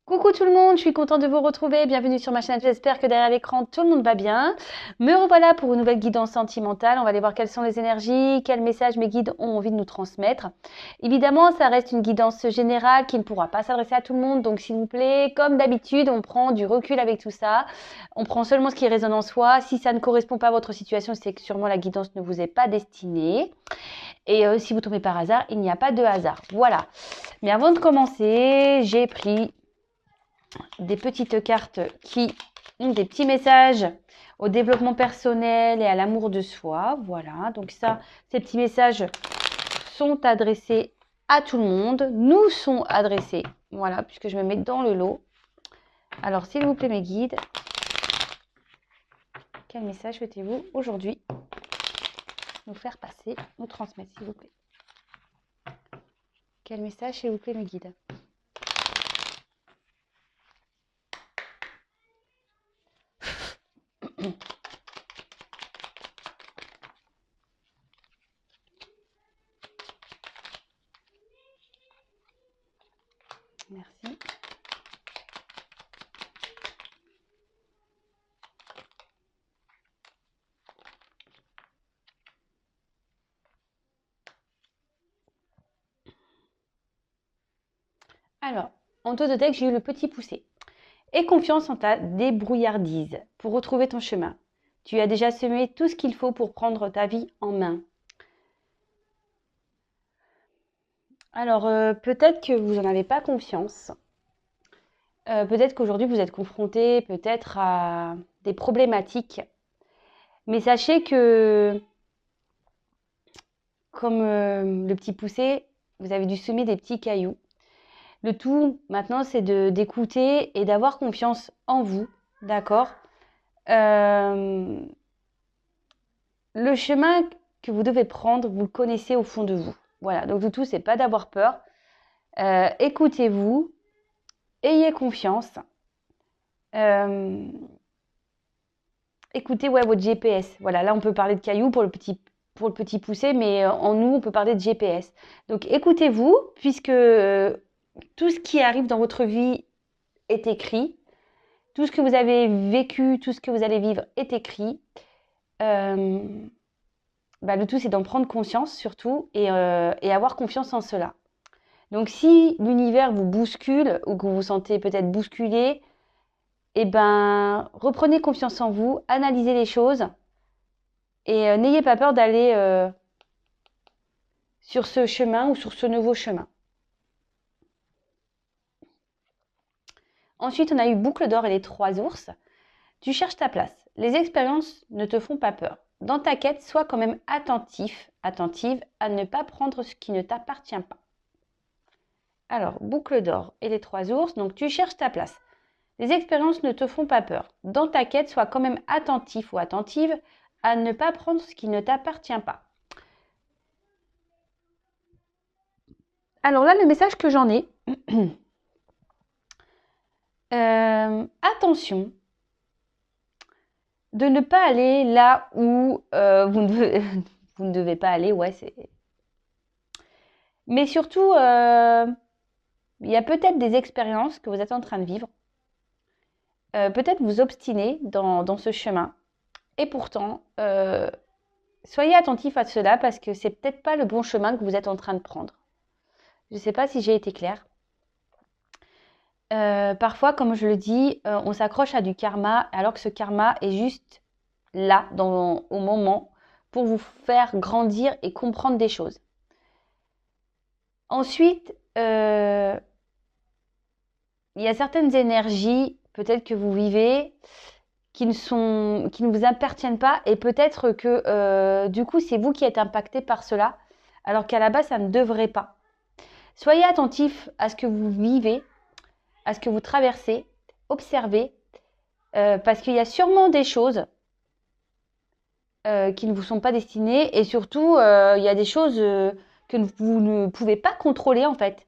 Coucou tout le monde, je suis contente de vous retrouver. Bienvenue sur ma chaîne. J'espère que derrière l'écran, tout le monde va bien. Me revoilà pour une nouvelle guidance sentimentale. On va aller voir quelles sont les énergies, quels messages mes guides ont envie de nous transmettre. Évidemment, ça reste une guidance générale qui ne pourra pas s'adresser à tout le monde. Donc, s'il vous plaît, comme d'habitude, on prend du recul avec tout ça. On prend seulement ce qui résonne en soi. Si ça ne correspond pas à votre situation, c'est que sûrement la guidance ne vous est pas destinée. Et si vous tombez par hasard, il n'y a pas de hasard. Voilà. Mais avant de commencer, j'ai pris des petites cartes qui ont des petits messages au développement personnel et à l'amour de soi. Voilà, donc ça, ces petits messages sont adressés à tout le monde, nous sont adressés. Voilà, puisque je me mets dans le lot. Alors, s'il vous plaît, mes guides, quel message souhaitez-vous aujourd'hui nous faire passer, nous transmettre, s'il vous plaît? Quel message, s'il vous plaît, mes guides? Merci. Alors, en taux de deck, j'ai eu le petit poussé. Aie confiance en ta débrouillardise pour retrouver ton chemin. Tu as déjà semé tout ce qu'il faut pour prendre ta vie en main. Alors, peut-être que vous n'en avez pas confiance. Peut-être qu'aujourd'hui, vous êtes confronté peut-être à des problématiques. Mais sachez que, comme le petit poussé, vous avez dû semer des petits cailloux. Le tout, maintenant, c'est d'écouter et d'avoir confiance en vous, d'accord? Le chemin que vous devez prendre, vous le connaissez au fond de vous. Voilà, donc le tout, c'est pas d'avoir peur. Écoutez-vous, ayez confiance. Écoutez votre GPS. Voilà, là, on peut parler de cailloux pour le petit poussé, mais en nous, on peut parler de GPS. Donc, écoutez-vous, puisque tout ce qui arrive dans votre vie est écrit. Tout ce que vous avez vécu, tout ce que vous allez vivre est écrit. Le tout, c'est d'en prendre conscience surtout et avoir confiance en cela. Donc, si l'univers vous bouscule ou que vous vous sentez peut-être bousculé, reprenez confiance en vous, analysez les choses et n'ayez pas peur d'aller sur ce chemin ou sur ce nouveau chemin. Ensuite, on a eu Boucle d'or et les 3 ours. Tu cherches ta place. Les expériences ne te font pas peur. Dans ta quête, sois quand même attentif, attentive à ne pas prendre ce qui ne t'appartient pas. Alors, Boucle d'or et les 3 ours, donc tu cherches ta place. Les expériences ne te font pas peur. Dans ta quête, sois quand même attentif ou attentive à ne pas prendre ce qui ne t'appartient pas. Alors là, le message que j'en ai, attention de ne pas aller là où vous ne devez pas aller. Ouais, c'est. Mais surtout, il y a peut-être des expériences que vous êtes en train de vivre. Peut-être vous obstiner dans ce chemin. Et pourtant, soyez attentif à cela parce que c'est peut-être pas le bon chemin que vous êtes en train de prendre. Je ne sais pas si j'ai été claire. Parfois, comme je le dis, on s'accroche à du karma alors que ce karma est juste là, au moment, pour vous faire grandir et comprendre des choses. Ensuite, il y a certaines énergies, peut-être que vous vivez, qui ne vous appartiennent pas et peut-être que du coup, c'est vous qui êtes impacté par cela, alors qu'à la base, ça ne devrait pas. Soyez attentif à ce que vous vivez, à ce que vous traversez, observez, parce qu'il y a sûrement des choses qui ne vous sont pas destinées et surtout, il y a des choses que vous ne pouvez pas contrôler en fait.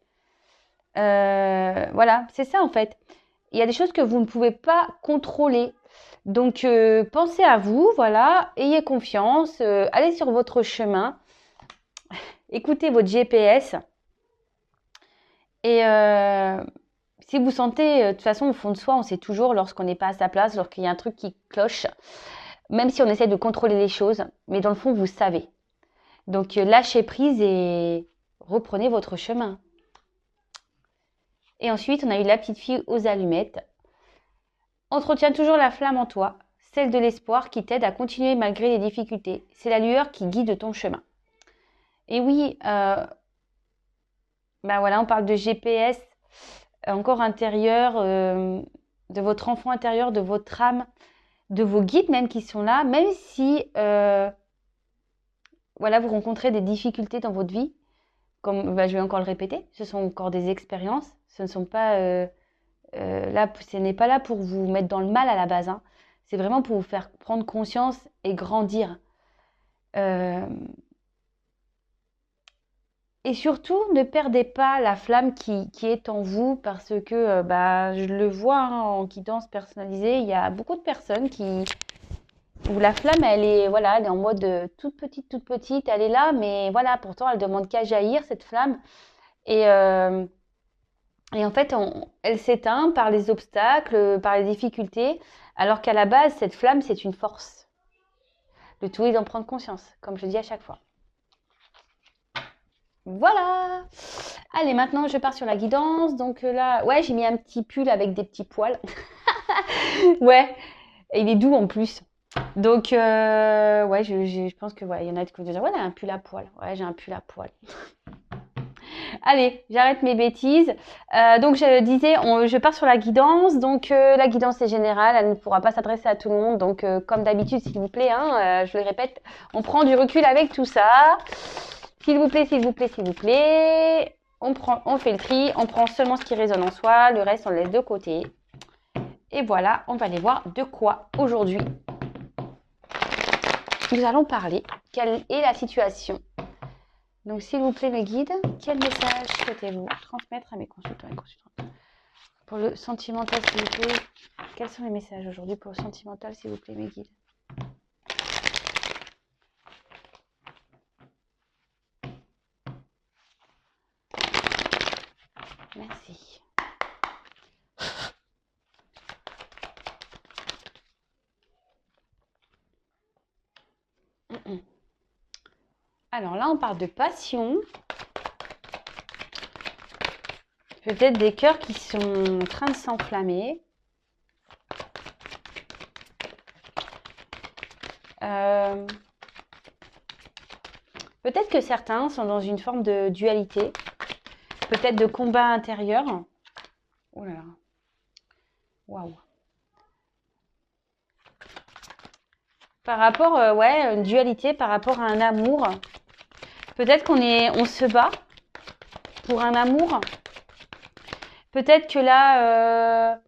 Voilà, c'est ça en fait. Il y a des choses que vous ne pouvez pas contrôler. Donc, pensez à vous, voilà, ayez confiance, allez sur votre chemin, écoutez votre GPS et Si vous sentez, de toute façon, au fond de soi, on sait toujours lorsqu'on n'est pas à sa place, lorsqu'il y a un truc qui cloche, même si on essaie de contrôler les choses, mais dans le fond, vous savez. Donc, lâchez prise et reprenez votre chemin. Et ensuite, on a eu la petite fille aux allumettes. Entretiens toujours la flamme en toi, celle de l'espoir qui t'aide à continuer malgré les difficultés. C'est la lueur qui guide ton chemin. Et oui, voilà, on parle de GPS encore intérieur, de votre enfant intérieur, de votre âme, de vos guides même qui sont là, même si vous rencontrez des difficultés dans votre vie, comme je vais encore le répéter, ce sont encore des expériences, ce ne sont pas là, ce n'est pas là pour vous mettre dans le mal à la base, hein. C'est vraiment pour vous faire prendre conscience et grandir. Et surtout, ne perdez pas la flamme qui est en vous parce que je le vois hein, en guidance personnalisée, il y a beaucoup de personnes où la flamme, elle est en mode toute petite, elle est là, mais voilà, pourtant, elle demande qu'à jaillir, cette flamme. Et en fait, elle s'éteint par les obstacles, par les difficultés, alors qu'à la base, cette flamme, c'est une force. Le tout est d'en prendre conscience, comme je dis à chaque fois. Voilà. Allez, maintenant, je pars sur la guidance. Donc là, ouais, j'ai mis un petit pull avec des petits poils. Ouais, et il est doux en plus. Donc, je pense que il y en a qui vont dire, ouais, elle a un pull à poil. Ouais, j'ai un pull à poil. Allez, j'arrête mes bêtises. Donc, je disais, je pars sur la guidance. Donc, la guidance est générale. Elle ne pourra pas s'adresser à tout le monde. Donc, comme d'habitude, s'il vous plaît, hein, je le répète, on prend du recul avec tout ça. S'il vous plaît, s'il vous plaît, s'il vous plaît. On fait le tri. On prend seulement ce qui résonne en soi. Le reste, on le laisse de côté. Et voilà, on va aller voir de quoi aujourd'hui nous allons parler. Quelle est la situation? Donc, s'il vous plaît, mes guides, quel message souhaitez-vous transmettre à mes consultants et consultantes? Pour le sentimental, s'il vous plaît, quels sont les messages aujourd'hui pour le sentimental, s'il vous plaît, mes guides? Merci. Alors là, on parle de passion. Peut-être des cœurs qui sont en train de s'enflammer. Peut-être que certains sont dans une forme de dualité. Peut-être de combat intérieur. Oh là là. Waouh. Par rapport, une dualité par rapport à un amour. Peut-être on se bat pour un amour. Peut-être que là,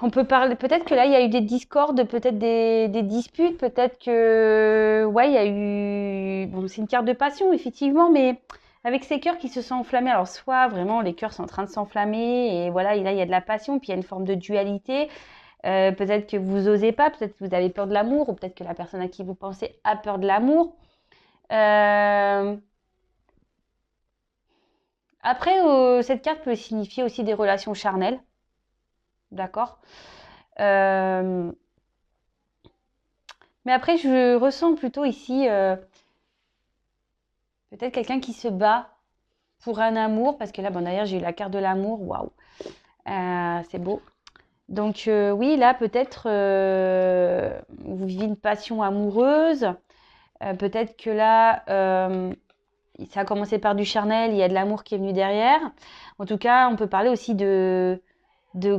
on peut parler. Peut-être que là, il y a eu des discordes, peut-être des disputes. Peut-être que, il y a eu. Bon, c'est une carte de passion, effectivement, mais avec ces cœurs qui se sont enflammés. Alors, soit vraiment les cœurs sont en train de s'enflammer et voilà, et là, il y a de la passion, puis il y a une forme de dualité. Peut-être que vous osez pas, peut-être que vous avez peur de l'amour, ou peut-être que la personne à qui vous pensez a peur de l'amour. Après, cette carte peut signifier aussi des relations charnelles. D'accord? Mais après, je ressens plutôt ici peut-être quelqu'un qui se bat pour un amour, parce que là, d'ailleurs, j'ai eu la carte de l'amour. Waouh! C'est beau. Donc oui, là, peut-être vous vivez une passion amoureuse. Peut-être que là, ça a commencé par du charnel, il y a de l'amour qui est venu derrière. En tout cas, on peut parler aussi de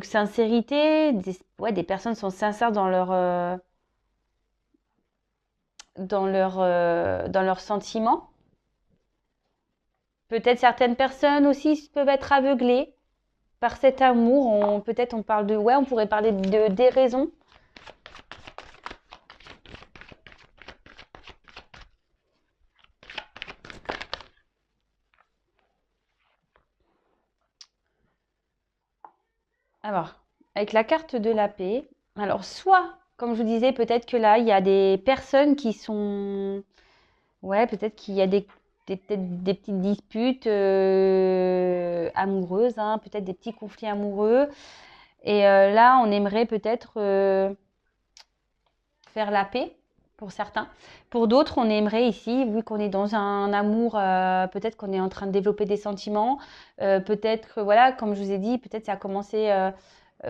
sincérité. Des personnes sont sincères dans leurs sentiments. Peut-être certaines personnes aussi peuvent être aveuglées par cet amour. Peut-être on parle de... Ouais, on pourrait parler de déraison. Alors, avec la carte de la paix, alors soit, comme je vous disais, peut-être que là, il y a des personnes qui sont... Ouais, peut-être qu'il y a des peut-être des petites disputes amoureuses, hein, peut-être des petits conflits amoureux. Et là, on aimerait peut-être faire la paix pour certains. Pour d'autres, on aimerait ici, vu qu'on est dans un amour, peut-être qu'on est en train de développer des sentiments, peut-être, voilà, comme je vous ai dit, peut-être ça a commencé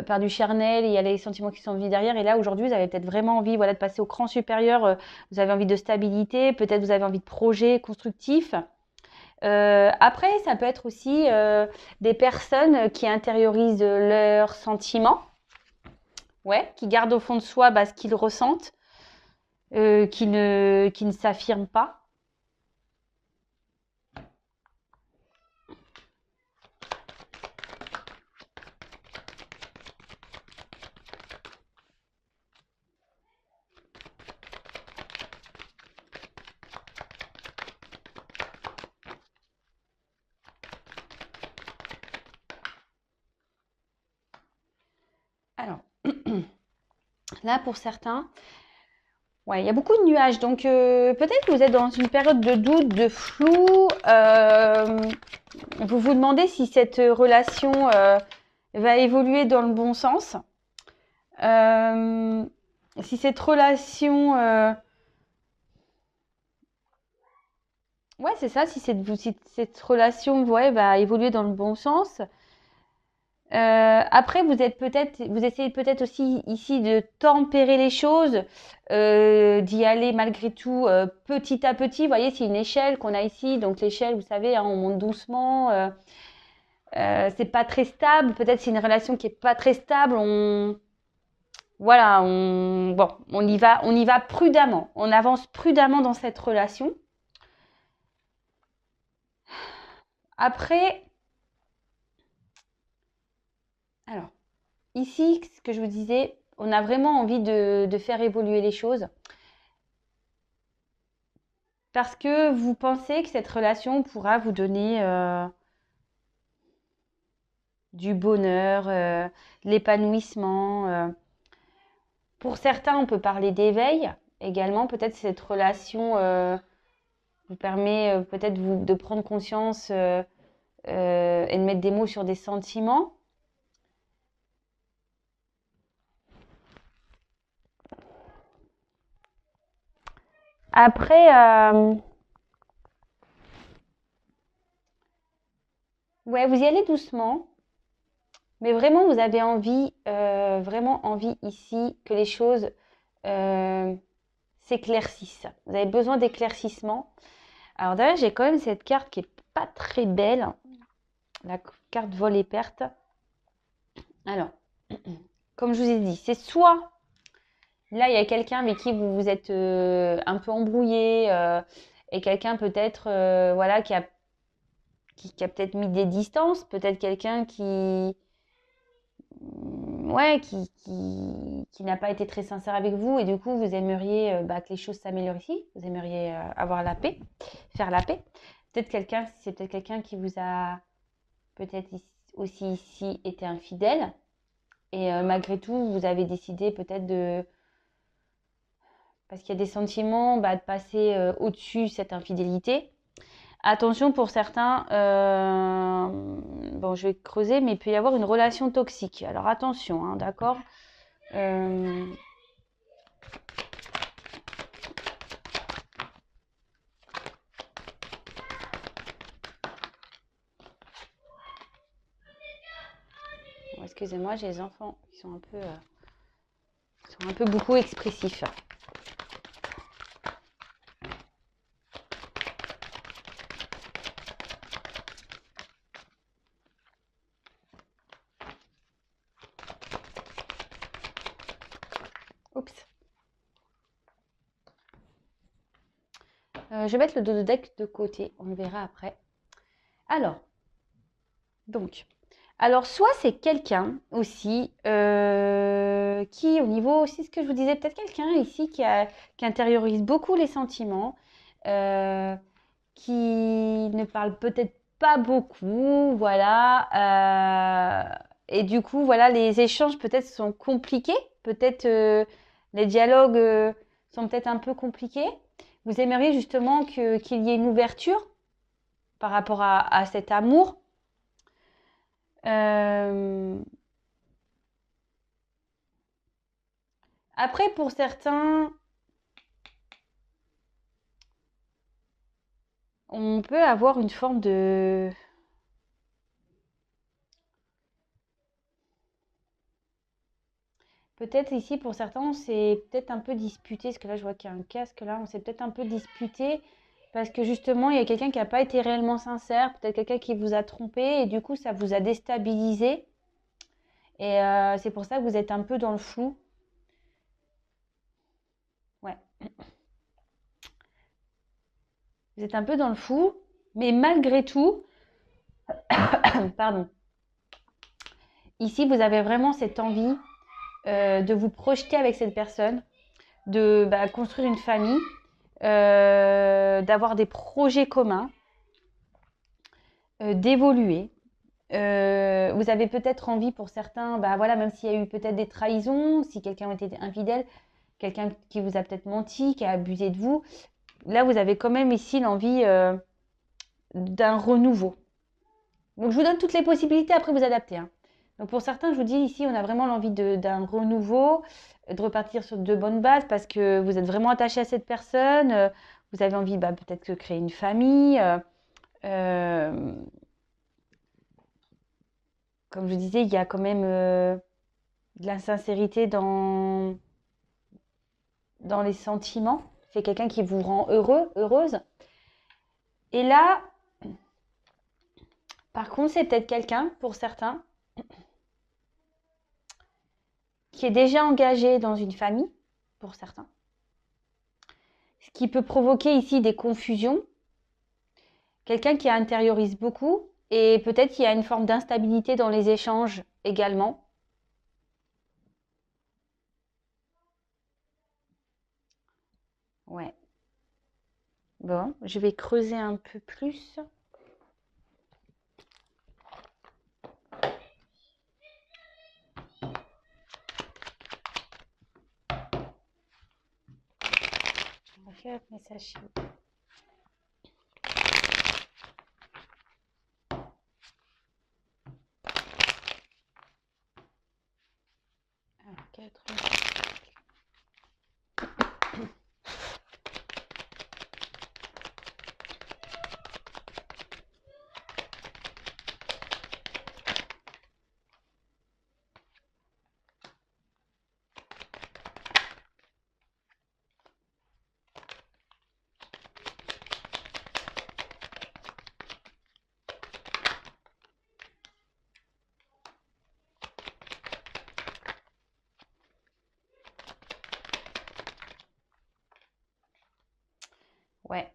par du charnel, et il y a les sentiments qui sont venus derrière, et là, aujourd'hui, vous avez peut-être vraiment envie, voilà, de passer au cran supérieur, vous avez envie de stabilité, peut-être vous avez envie de projets constructifs. Après, ça peut être aussi des personnes qui intériorisent leurs sentiments, ouais, qui gardent au fond de soi ce qu'ils ressentent, qui ne s'affirment pas. Alors, là, pour certains, ouais, il y a beaucoup de nuages. Donc, peut-être que vous êtes dans une période de doute, de flou. Vous vous demandez si cette relation va évoluer dans le bon sens. Si cette relation... ouais, c'est ça. Si cette relation va évoluer dans le bon sens. Après, vous essayez peut-être aussi ici de tempérer les choses, d'y aller malgré tout petit à petit. Vous voyez, c'est une échelle qu'on a ici. Donc l'échelle, vous savez, hein, on monte doucement. C'est pas très stable. Peut-être c'est une relation qui est pas très stable. Voilà, on y va prudemment. On avance prudemment dans cette relation. Après, alors. Ici, ce que je vous disais, on a vraiment envie de faire évoluer les choses parce que vous pensez que cette relation pourra vous donner du bonheur, de l'épanouissement. Pour certains, on peut parler d'éveil également. Peut-être cette relation vous permet peut-être de prendre conscience et de mettre des mots sur des sentiments. Après, ouais, vous y allez doucement, mais vraiment, vous avez vraiment envie ici que les choses s'éclaircissent. Vous avez besoin d'éclaircissement. Alors d'ailleurs, j'ai quand même cette carte qui est pas très belle, la carte vol et perte. Alors, comme je vous ai dit, c'est soit là, il y a quelqu'un avec qui vous vous êtes un peu embrouillé et quelqu'un peut-être voilà, qui a peut-être mis des distances, peut-être quelqu'un ouais, qui n'a pas été très sincère avec vous et du coup, vous aimeriez que les choses s'améliorent ici, vous aimeriez avoir la paix, faire la paix. C'est peut-être quelqu'un qui vous a peut-être aussi ici été infidèle et malgré tout, vous avez décidé peut-être parce qu'il y a des sentiments, de passer au-dessus cette infidélité. Attention pour certains, bon je vais creuser, mais il peut y avoir une relation toxique. Alors attention, hein, d'accord excusez-moi, j'ai les enfants qui sont un peu beaucoup expressifs. Oups. Je vais mettre le dos de deck de côté, on le verra après. Alors, soit c'est quelqu'un aussi qui, au niveau aussi, ce que je vous disais, peut-être quelqu'un ici qui intériorise beaucoup les sentiments, qui ne parle peut-être pas beaucoup, voilà. Et du coup, voilà, les échanges peut-être sont compliqués, peut-être les dialogues sont peut-être un peu compliqués. Vous aimeriez justement qu'il y ait une ouverture par rapport à cet amour. Euh, Après, pour certains, on peut avoir une forme de... Peut-être ici, pour certains, on s'est peut-être un peu disputé, parce que là, je vois qu'il y a un casque là, on s'est peut-être un peu disputé, parce que justement, il y a quelqu'un qui n'a pas été réellement sincère, peut-être quelqu'un qui vous a trompé, et du coup, ça vous a déstabilisé. Et c'est pour ça que vous êtes un peu dans le flou. Ouais, vous êtes un peu dans le flou, mais malgré tout, pardon, ici, vous avez vraiment cette envie de vous projeter avec cette personne, de construire une famille, d'avoir des projets communs, d'évoluer. Vous avez peut-être envie pour certains, voilà, même s'il y a eu peut-être des trahisons, si quelqu'un a été infidèle, quelqu'un qui vous a peut-être menti, qui a abusé de vous, là vous avez quand même ici l'envie d'un renouveau. Donc je vous donne toutes les possibilités, après vous adaptez. Hein. Donc pour certains, je vous dis ici, on a vraiment l'envie d'un renouveau, de repartir sur de bonnes bases parce que vous êtes vraiment attaché à cette personne, vous avez envie peut-être de créer une famille. Euh, Comme je disais, il y a quand même de la sincérité dans les sentiments. C'est quelqu'un qui vous rend heureux, heureuse. Et là, par contre, c'est peut-être quelqu'un, pour certains, qui est déjà engagé dans une famille, pour certains. Ce qui peut provoquer ici des confusions. Quelqu'un qui intériorise beaucoup et peut-être qu'il y a une forme d'instabilité dans les échanges également. Ouais. Bon, je vais creuser un peu plus. On va faire un message. 4. Ouais.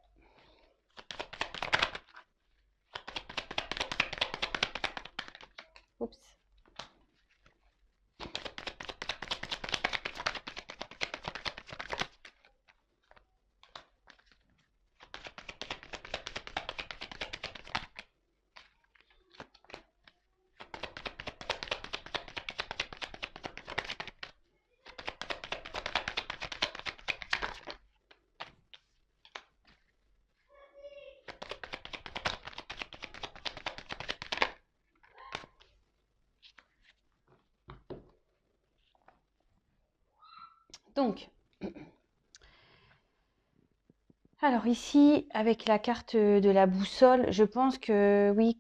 Oups. Donc, alors ici, avec la carte de la boussole, je pense que oui,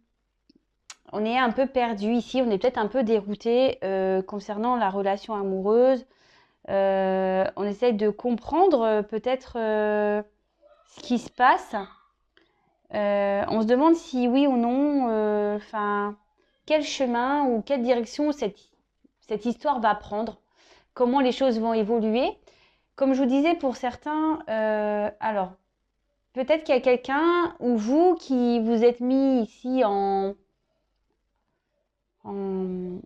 on est un peu perdu ici, on est peut-être un peu dérouté concernant la relation amoureuse. On essaye de comprendre peut-être ce qui se passe. On se demande si oui ou non, quel chemin ou quelle direction cette histoire va prendre, comment les choses vont évoluer. Comme je vous disais, pour certains, alors, peut-être qu'il y a quelqu'un ou vous qui vous êtes mis ici en... Je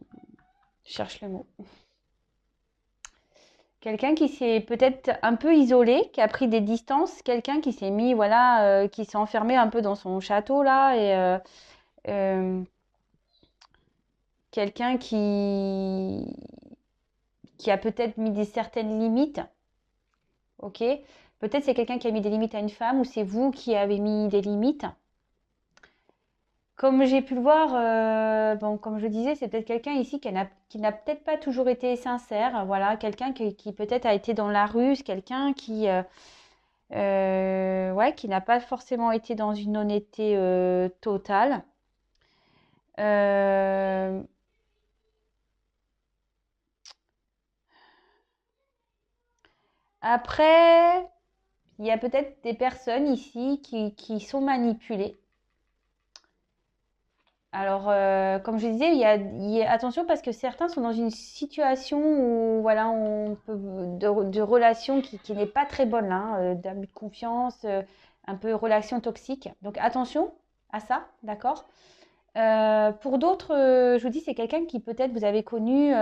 cherche le mot. Quelqu'un qui s'est peut-être un peu isolé, qui a pris des distances, quelqu'un qui s'est mis, voilà, qui s'est enfermé un peu dans son château là, et euh, quelqu'un qui a peut-être mis des certaines limites, ok? Peut-être c'est quelqu'un qui a mis des limites à une femme ou c'est vous qui avez mis des limites. Comme j'ai pu le voir, bon, comme je le disais, c'est peut-être quelqu'un ici qui n'a peut-être pas toujours été sincère. Voilà, quelqu'un qui peut-être a été dans la ruse, quelqu'un ouais, qui n'a pas forcément été dans une honnêteté totale. Euh, Après, il y a peut-être des personnes ici qui sont manipulées. Alors, comme je disais, attention parce que certains sont dans une situation où, voilà, de relation qui n'est pas très bonne, là, hein, d'abus de confiance, un peu relation toxique. Donc, attention à ça, d'accord? Pour d'autres, je vous dis, c'est quelqu'un qui peut-être vous avez connu,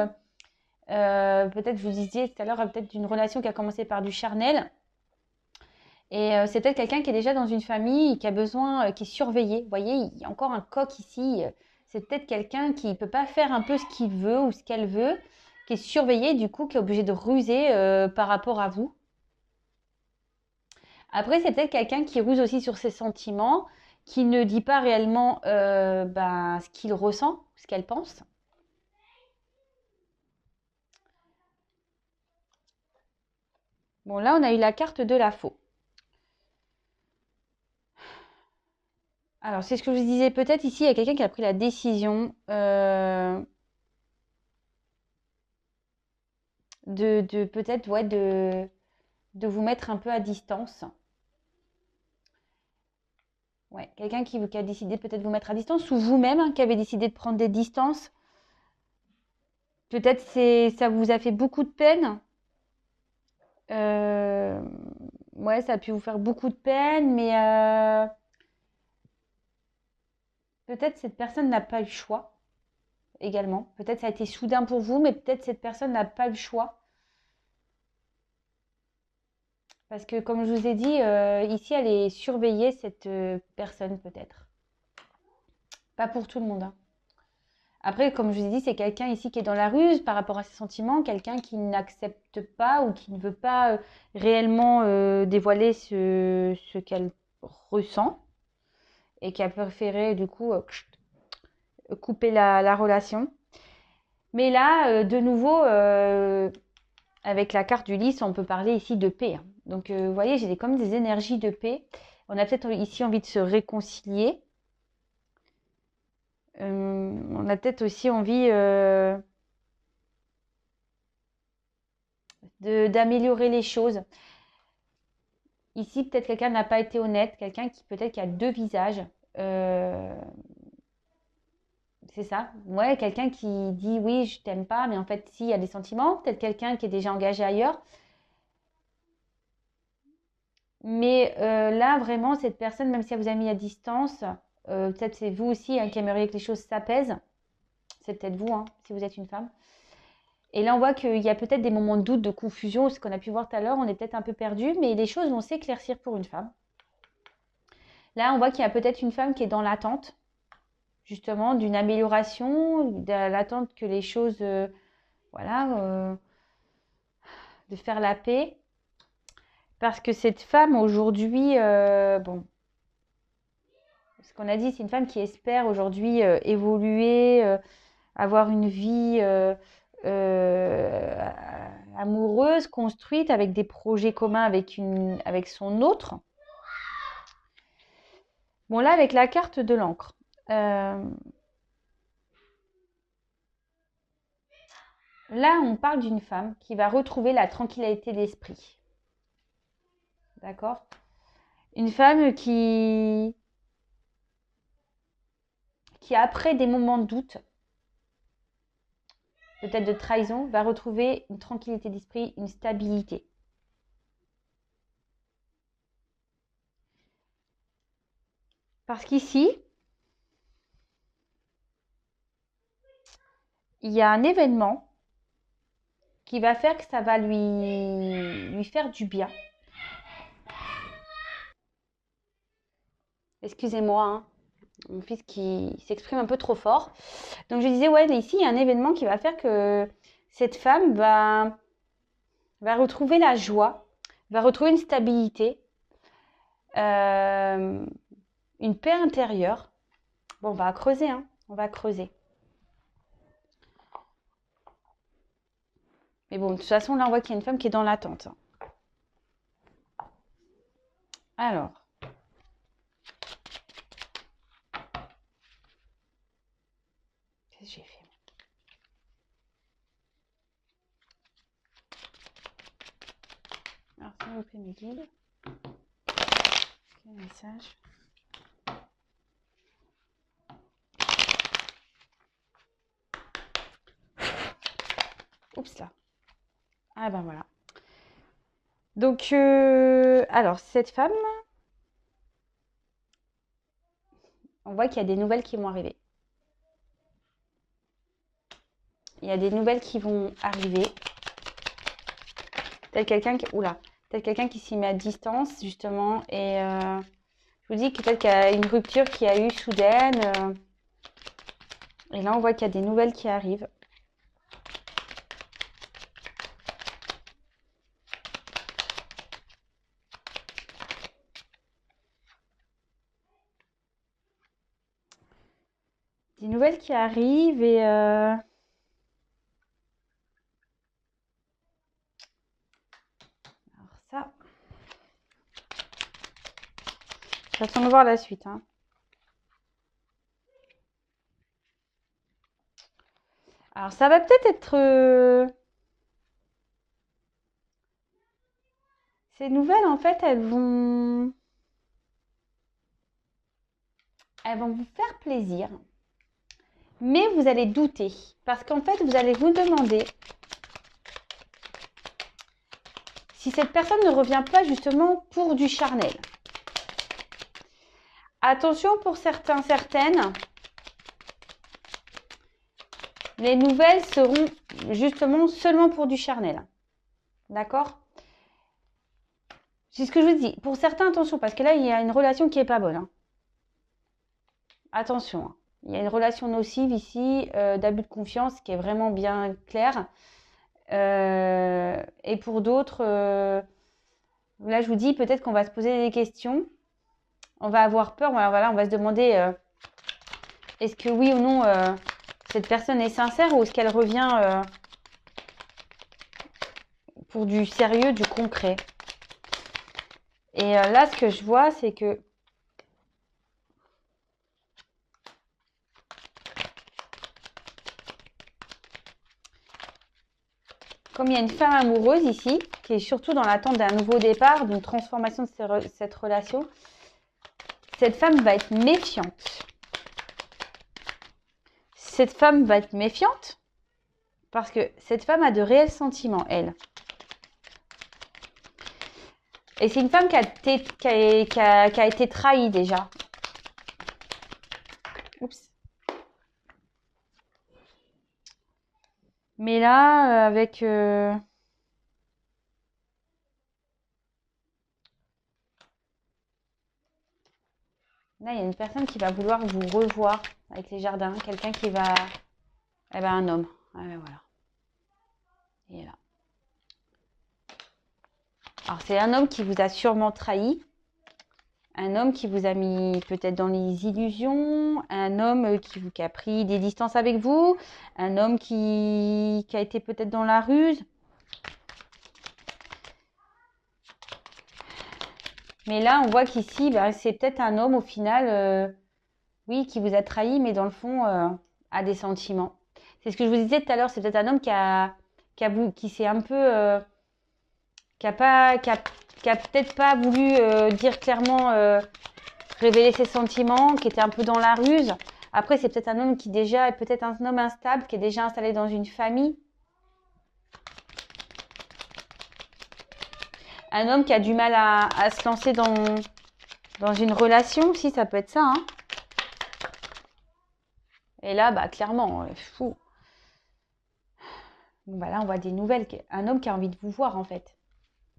peut-être vous disiez tout à l'heure, peut-être d'une relation qui a commencé par du charnel. Et c'est peut-être quelqu'un qui est déjà dans une famille, qui a besoin, qui est surveillé. Vous voyez, il y a encore un coq ici. C'est peut-être quelqu'un qui ne peut pas faire un peu ce qu'il veut ou ce qu'elle veut, qui est surveillé, du coup, qui est obligé de ruser par rapport à vous. Après, c'est peut-être quelqu'un qui ruse aussi sur ses sentiments, qui ne dit pas réellement ben, ce qu'il ressent, ce qu'elle pense. Bon, là, on a eu la carte de la faux. Alors, c'est ce que je vous disais. Peut-être ici, il y a quelqu'un qui a pris la décision de peut-être, ouais, de vous mettre un peu à distance. Ouais, quelqu'un qui a décidé de peut-être vous mettre à distance ou vous-même hein, qui avez décidé de prendre des distances. Peut-être ça vous a fait beaucoup de peine. Euh, ouais, ça a pu vous faire beaucoup de peine, mais peut-être cette personne n'a pas eu le choix également. Peut-être ça a été soudain pour vous, mais peut-être cette personne n'a pas eu le choix. Parce que comme je vous ai dit, ici, elle est surveillée, cette personne peut-être. Pas pour tout le monde, hein. Après, comme je vous ai dit, c'est quelqu'un ici qui est dans la ruse par rapport à ses sentiments, quelqu'un qui n'accepte pas ou qui ne veut pas réellement dévoiler ce qu'elle ressent et qui a préféré du coup couper la relation. Mais là, de nouveau, avec la carte du lys, on peut parler ici de paix, hein. Donc, vous voyez, j'ai comme des énergies de paix. On a peut-être ici envie de se réconcilier. On a peut-être aussi envie d'améliorer les choses. Ici, peut-être quelqu'un n'a pas été honnête, quelqu'un qui peut-être qui a deux visages. Euh, c'est ça. Ouais, quelqu'un qui dit oui, je t'aime pas, mais en fait, si, il y a des sentiments. Peut-être quelqu'un qui est déjà engagé ailleurs. Mais là, vraiment, cette personne, même si elle vous a mis à distance, peut-être c'est vous aussi hein, qui aimeriez que les choses s'apaisent. C'est peut-être vous, hein, si vous êtes une femme. Et là, on voit qu'il y a peut-être des moments de doute, de confusion, ce qu'on a pu voir tout à l'heure, on est peut-être un peu perdu, mais les choses vont s'éclaircir pour une femme. Là, on voit qu'il y a peut-être une femme qui est dans l'attente, justement, d'une amélioration, de l'attente que les choses, voilà, de faire la paix. Parce que cette femme, aujourd'hui, bon, ce qu'on a dit, c'est une femme qui espère aujourd'hui évoluer, avoir une vie euh, amoureuse, construite, avec des projets communs avec son autre. Bon, là, avec la carte de l'encre. Là, on parle d'une femme qui va retrouver la tranquillité d'esprit. D'accord? Une femme qui, après des moments de doute, peut-être de trahison, va retrouver une tranquillité d'esprit, une stabilité. Parce qu'ici, il y a un événement qui va faire que ça va lui faire du bien. Excusez-moi, hein, mon fils qui s'exprime un peu trop fort. Donc je disais, ouais, ici, il y a un événement qui va faire que cette femme va retrouver la joie, va retrouver une stabilité, une paix intérieure. Bon, on va creuser, hein. On va creuser. Mais bon, de toute façon, là, on voit qu'il y a une femme qui est dans l'attente. Alors. Qu'est-ce que j'ai fait? Alors, s'il vous plaît, mes guides. Quel message? Oups là. Ah ben voilà. Donc, alors, cette femme, on voit qu'il y a des nouvelles qui vont arriver. Il y a des nouvelles qui vont arriver. Tel quelqu'un qui... Oula. Tel quelqu'un qui s'y met à distance, justement. Et je vous dis que peut-être qu'il y a une rupture qui a eu soudaine. Et là, on voit qu'il y a des nouvelles qui arrivent. Des nouvelles qui arrivent et... Alors ça... J'attends de voir la suite, hein. Alors, ça va peut-être être... Ces nouvelles, en fait, elles vont vous faire plaisir. Mais vous allez douter. Parce qu'en fait, vous allez vous demander si cette personne ne revient pas justement pour du charnel. Attention pour certains, certaines. Les nouvelles seront justement seulement pour du charnel. D'accord? C'est ce que je vous dis. Pour certains, attention, parce que là, il y a une relation qui n'est pas bonne. Hein. Attention. Hein. Il y a une relation nocive ici, d'abus de confiance, qui est vraiment bien claire. Et pour d'autres, là, je vous dis, peut-être qu'on va se poser des questions. On va avoir peur. Voilà, on va se demander, est-ce que oui ou non, cette personne est sincère ou est-ce qu'elle revient pour du sérieux, du concret. Et là, ce que je vois, c'est que comme il y a une femme amoureuse ici, qui est surtout dans l'attente d'un nouveau départ, d'une transformation de cette relation, cette femme va être méfiante. Cette femme va être méfiante parce que cette femme a de réels sentiments, elle. Et c'est une femme qui a été trahie déjà. Oups. Mais là, avec... Là, il y a une personne qui va vouloir vous revoir avec les jardins. Quelqu'un qui va... Eh ben, un homme. Ah ben, voilà. Il est là. Alors, c'est un homme qui vous a sûrement trahi. Un homme qui vous a mis peut-être dans les illusions. Un homme qui a pris des distances avec vous. Un homme qui a été peut-être dans la ruse. Mais là, on voit qu'ici, ben, c'est peut-être un homme au final, oui, qui vous a trahi, mais dans le fond, a des sentiments. C'est ce que je vous disais tout à l'heure, c'est peut-être un homme qui s'est un peu, qui a peut-être pas voulu dire clairement, révéler ses sentiments, qui était un peu dans la ruse. Après, c'est peut-être un homme qui déjà est peut-être un homme instable, qui est déjà installé dans une famille. Un homme qui a du mal à se lancer dans une relation aussi, ça peut être ça. Hein. Et là, bah, clairement, fou. Bon, bah, là, on voit des nouvelles. Un homme qui a envie de vous voir, en fait.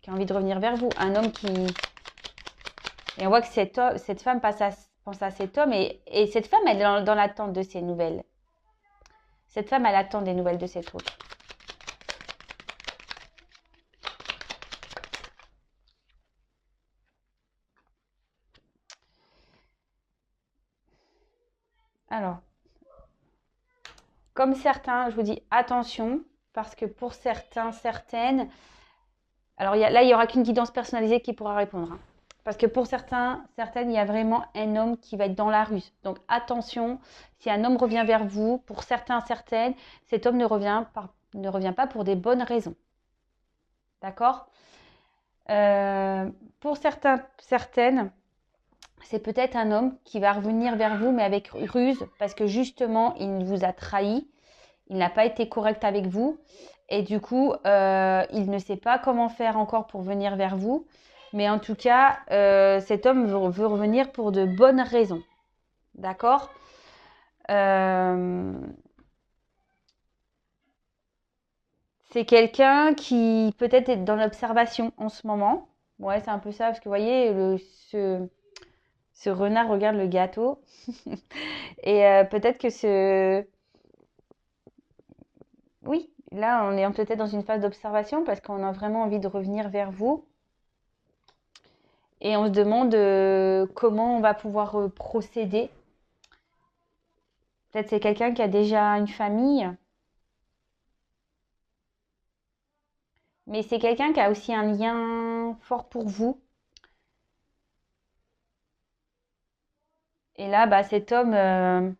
Qui a envie de revenir vers vous. Un homme qui... Et on voit que cette femme pense à cet homme. Et cette femme, elle est dans l'attente de ces nouvelles. Cette femme, elle attend des nouvelles de cet autre. comme certains, je vous dis attention, parce que pour certains, certaines, alors là, il n'y aura qu'une guidance personnalisée qui pourra répondre, hein. Parce que pour certains, certaines, il y a vraiment un homme qui va être dans la ruse. Donc attention, si un homme revient vers vous, pour certains, certaines, cet homme ne revient pas pour des bonnes raisons. D'accord? Pour certains, certaines, c'est peut-être un homme qui va revenir vers vous, mais avec ruse, parce que justement, il vous a trahi, il n'a pas été correct avec vous, et du coup, il ne sait pas comment faire encore pour venir vers vous. Mais en tout cas, cet homme veut revenir pour de bonnes raisons. D'accord? C'est quelqu'un qui peut-être est dans l'observation en ce moment. Ouais, c'est un peu ça, parce que vous voyez, ce renard regarde le gâteau. Et peut-être que Oui, là, on est peut-être dans une phase d'observation parce qu'on a vraiment envie de revenir vers vous. Et on se demande comment on va pouvoir procéder. Peut-être c'est quelqu'un qui a déjà une famille, mais c'est quelqu'un qui a aussi un lien fort pour vous. Et là, bah, cet homme,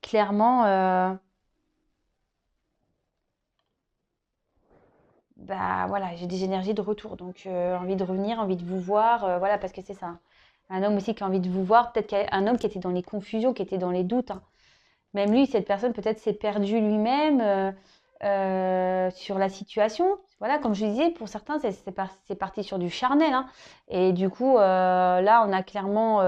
clairement, bah voilà, j'ai des énergies de retour. Donc, envie de revenir, envie de vous voir. Voilà, parce que c'est ça. Un homme aussi qui a envie de vous voir. Peut-être qu'un homme qui était dans les confusions, qui était dans les doutes, hein. Même lui, cette personne peut-être s'est perdu lui-même sur la situation. Voilà, comme je disais, pour certains, c'est parti sur du charnel, hein. Et du coup, là, on a clairement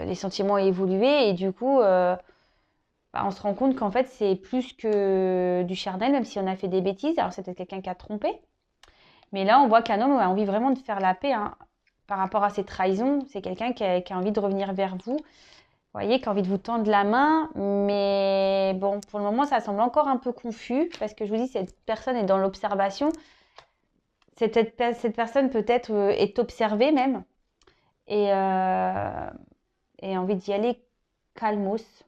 les sentiments évolué. Et du coup, bah, on se rend compte qu'en fait, c'est plus que du charnel, même si on a fait des bêtises. Alors, c'est peut-être quelqu'un qui a trompé. Mais là, on voit qu'un homme a envie vraiment de faire la paix, hein, par rapport à ses trahisons. C'est quelqu'un qui a envie de revenir vers vous. Vous voyez, qui a envie de vous tendre la main, mais bon, pour le moment, ça semble encore un peu confus, parce que je vous dis, cette personne est dans l'observation. Cette personne peut-être est observée même, et, euh, et a envie d'y aller calmos.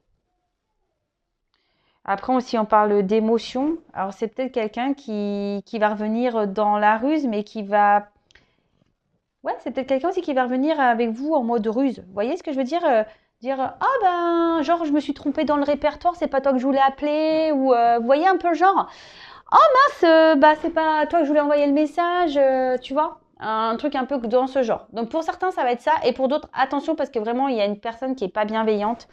Après aussi, on parle d'émotion. Alors, c'est peut-être quelqu'un qui va revenir dans la ruse, mais qui va... Ouais, c'est peut-être quelqu'un aussi qui va revenir avec vous en mode ruse. Vous voyez ce que je veux dire? Dire, ah ben, genre, je me suis trompée dans le répertoire, c'est pas toi que je voulais appeler, ou vous voyez un peu le genre, oh mince, bah c'est pas toi que je voulais envoyer le message, tu vois? Un truc un peu dans ce genre. Donc pour certains, ça va être ça, et pour d'autres, attention, parce que vraiment, il y a une personne qui est pas bienveillante.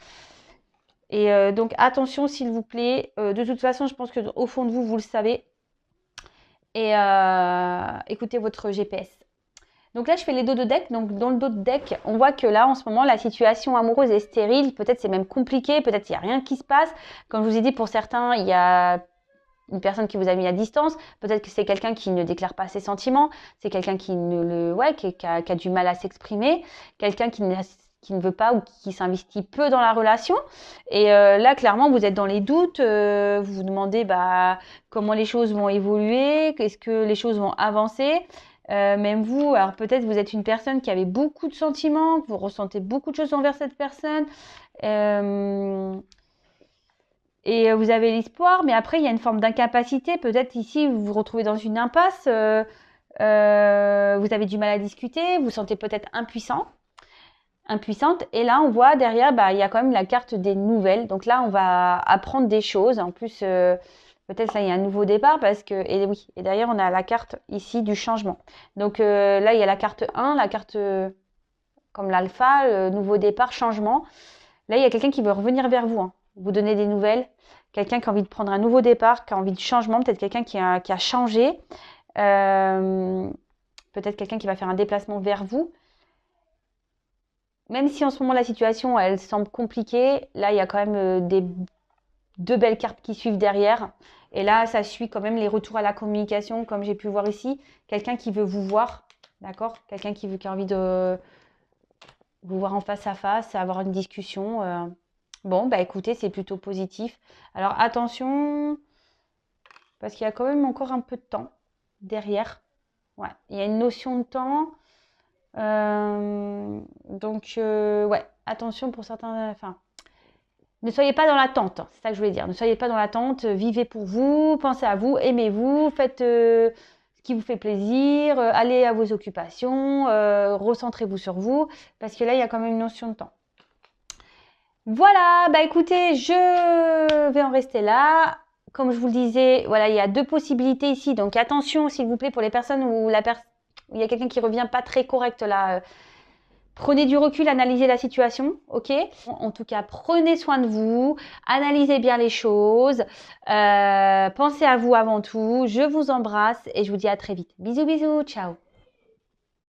Et donc attention, s'il vous plaît. De toute façon, je pense qu'au fond de vous, vous le savez. Et écoutez votre GPS. Donc là, je fais les dos de deck. Donc dans le dos de deck, on voit que là, en ce moment, la situation amoureuse est stérile. Peut-être c'est même compliqué. Peut-être il n'y a rien qui se passe. Comme je vous ai dit, pour certains, il y a une personne qui vous a mis à distance. Peut-être que c'est quelqu'un qui ne déclare pas ses sentiments. C'est quelqu'un qui a du mal à s'exprimer. Quelqu'un qui ne veut pas ou qui s'investit peu dans la relation. Et là, clairement, vous êtes dans les doutes. Vous vous demandez comment les choses vont évoluer. Est-ce que les choses vont avancer? Même vous, alors peut-être vous êtes une personne qui avait beaucoup de sentiments, que vous ressentez beaucoup de choses envers cette personne, et vous avez l'espoir, mais après il y a une forme d'incapacité. Peut-être ici vous vous retrouvez dans une impasse, vous avez du mal à discuter, vous vous sentez peut-être impuissante. Et là on voit derrière, il y a quand même la carte des nouvelles. Donc là on va apprendre des choses. En plus, peut-être là il y a un nouveau départ parce que, et oui, et derrière on a la carte ici du changement. Donc là il y a la carte 1, la carte comme l'alpha, nouveau départ, changement. Là il y a quelqu'un qui veut revenir vers vous, hein, vous donner des nouvelles. Quelqu'un qui a envie de prendre un nouveau départ, qui a envie de changement, peut-être quelqu'un qui a changé. Peut-être quelqu'un qui va faire un déplacement vers vous. Même si en ce moment la situation elle semble compliquée, là il y a quand même deux belles cartes qui suivent derrière. Et là ça suit quand même les retours à la communication, comme j'ai pu voir ici. Quelqu'un qui veut vous voir, d'accord? Quelqu'un qui a envie de vous voir en face à face, avoir une discussion. Bon, écoutez, c'est plutôt positif. Alors attention, parce qu'il y a quand même encore un peu de temps derrière. Ouais, il y a une notion de temps. Donc, ouais, attention pour certains. Enfin, Ne soyez pas dans l'attente, c'est ça que je voulais dire. Ne soyez pas dans l'attente, vivez pour vous, pensez à vous, aimez-vous, faites ce qui vous fait plaisir, allez à vos occupations, recentrez-vous sur vous, parce que là, il y a quand même une notion de temps. Voilà, bah écoutez, je vais en rester là. Comme je vous le disais, voilà, il y a deux possibilités ici, donc attention s'il vous plaît pour les personnes où il y a quelqu'un qui revient pas très correct là. Prenez du recul, analysez la situation, ok? En tout cas, prenez soin de vous, analysez bien les choses, pensez à vous avant tout. Je vous embrasse et je vous dis à très vite. Bisous, bisous, ciao!